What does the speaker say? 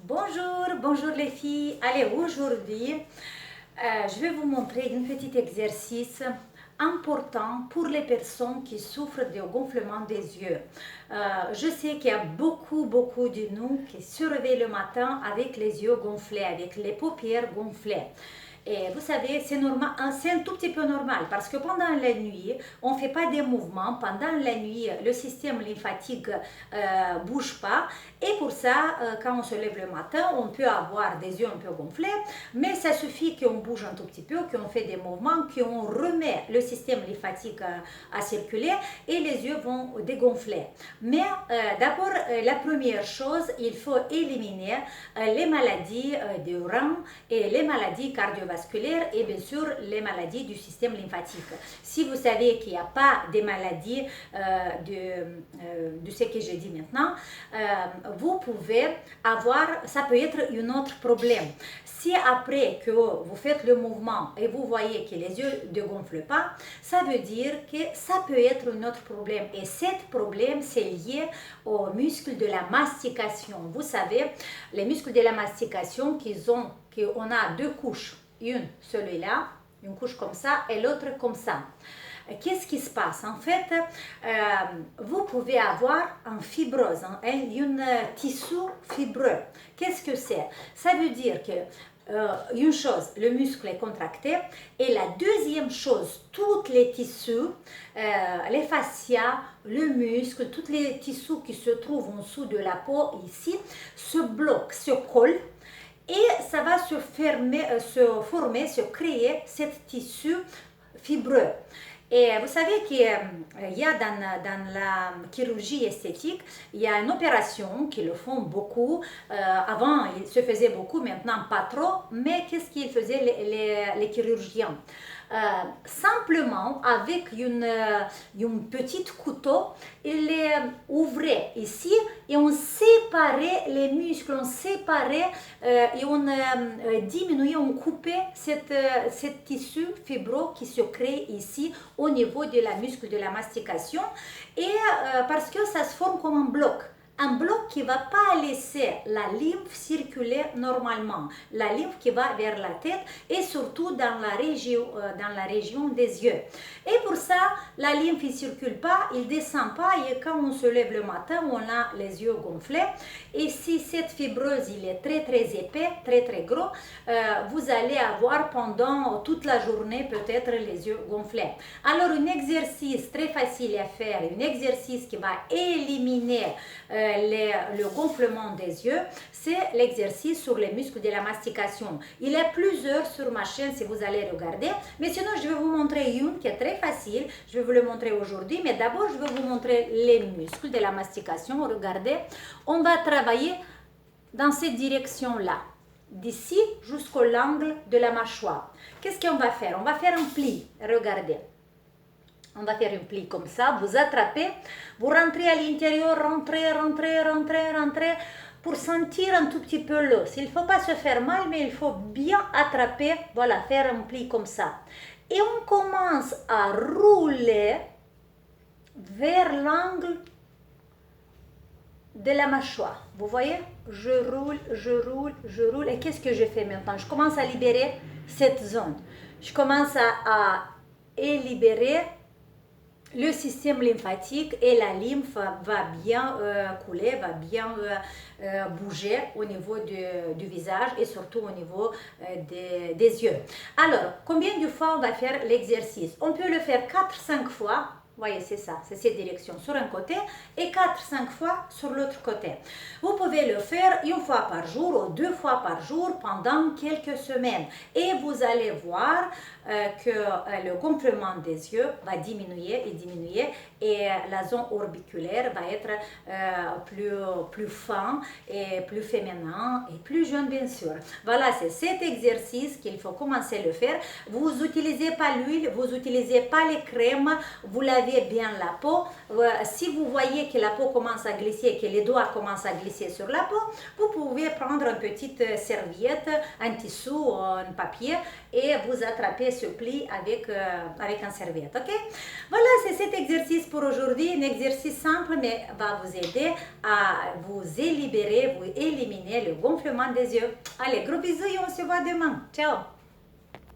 Bonjour, bonjour les filles. Allez, aujourd'hui, je vais vous montrer un petit exercice important pour les personnes qui souffrent de gonflement des yeux. Je sais qu'il y a beaucoup de nous qui se réveillent le matin avec les yeux gonflés, avec les paupières gonflées. Et vous savez, c'est normal, c'est un tout petit peu normal parce que pendant la nuit, on ne fait pas des mouvements. Pendant la nuit, le système lymphatique bouge pas. Et pour ça, quand on se lève le matin, on peut avoir des yeux un peu gonflés, mais ça suffit qu'on bouge un tout petit peu, qu'on fait des mouvements, qu'on remet le système lymphatique à circuler et les yeux vont dégonfler. Mais d'abord, la première chose, il faut éliminer les maladies du rein et les maladies cardiovasculaires et bien sûr les maladies du système lymphatique. Si vous savez qu'il n'y a pas de maladies de ce que j'ai dit maintenant, vous pouvez avoir, ça peut être un autre problème. Si après que vous faites le mouvement et vous voyez que les yeux ne gonflent pas, ça veut dire que ça peut être un autre problème. Et ce problème, c'est lié aux muscles de la mastication. Vous savez, les muscles de la mastication qu'on a deux couches. Une, celui-là, une couche comme ça et l'autre comme ça. Qu'est-ce qui se passe? En fait, vous pouvez avoir une fibrose, un tissu fibreux. Qu'est-ce que c'est? Ça veut dire que une chose, le muscle est contracté, et la deuxième chose, tous les tissus, les fascias, le muscle, tous les tissus qui se trouvent en dessous de la peau ici, se bloquent, se collent. Et ça va se former, se créer ce tissu fibreux. Et vous savez qu'il y a dans la chirurgie esthétique, il y a une opération qui le font beaucoup. Avant, il se faisait beaucoup, maintenant pas trop. Mais qu'est-ce qu'ils faisaient les chirurgiens? Simplement, avec une petite couteau, ils les ouvraient ici et on séparait les muscles, on séparait et on diminuait, on coupait ce tissu fibreux qui se crée ici au niveau de la muscle de la mastication, et parce que ça se forme comme un bloc qui ne va pas laisser la lymphe circuler normalement, la lymphe qui va vers la tête et surtout dans la région des yeux. Et pour ça, la lymphe ne circule pas, il ne descend pas, et quand on se lève le matin, on a les yeux gonflés. Et si cette fibreuse il est très épais, très gros, vous allez avoir pendant toute la journée peut-être les yeux gonflés. Alors un exercice très facile à faire, un exercice qui va éliminer le gonflement des yeux, c'est l'exercice sur les muscles de la mastication. Il y a plusieurs sur ma chaîne si vous allez regarder, mais sinon je vais vous montrer une qui est très facile, je vais vous le montrer aujourd'hui, mais d'abord je vais vous montrer les muscles de la mastication. Regardez, on va travailler dans cette direction-là, d'ici jusqu'au l'angle de la mâchoire. Qu'est-ce qu'on va faire? On va faire un pli, regardez. On va faire un pli comme ça, vous attrapez, vous rentrez à l'intérieur, rentrez, pour sentir un tout petit peu l'os. Il ne faut pas se faire mal, mais il faut bien attraper, voilà, faire un pli comme ça. Et on commence à rouler vers l'angle de la mâchoire. Vous voyez? Je roule. Et qu'est-ce que je fais maintenant? Je commence à libérer cette zone. Je commence à libérer le système lymphatique et la lymphe va bien couler, va bien bouger au niveau du visage et surtout au niveau des yeux. Alors, combien de fois on va faire l'exercice? On peut le faire 4-5 fois. Vous voyez, c'est ça, c'est cette direction sur un côté et 4-5 fois sur l'autre côté. Vous pouvez le faire une fois par jour ou 2 fois par jour pendant quelques semaines. Et vous allez voir que le gonflement des yeux va diminuer et la zone orbiculaire va être plus fin et plus féminin et plus jeune bien sûr. Voilà, c'est cet exercice qu'il faut commencer à le faire. Vous n'utilisez pas l'huile, vous n'utilisez pas les crèmes, vous lavez nettoyer bien la peau. Si vous voyez que la peau commence à glisser, que les doigts commencent à glisser sur la peau, vous pouvez prendre une petite serviette, un tissu, un papier et vous attrapez ce pli avec un serviette. Ok? Voilà, c'est cet exercice pour aujourd'hui. Un exercice simple mais va vous aider à vous libérer, vous éliminer le gonflement des yeux. Allez, gros bisous et on se voit demain. Ciao!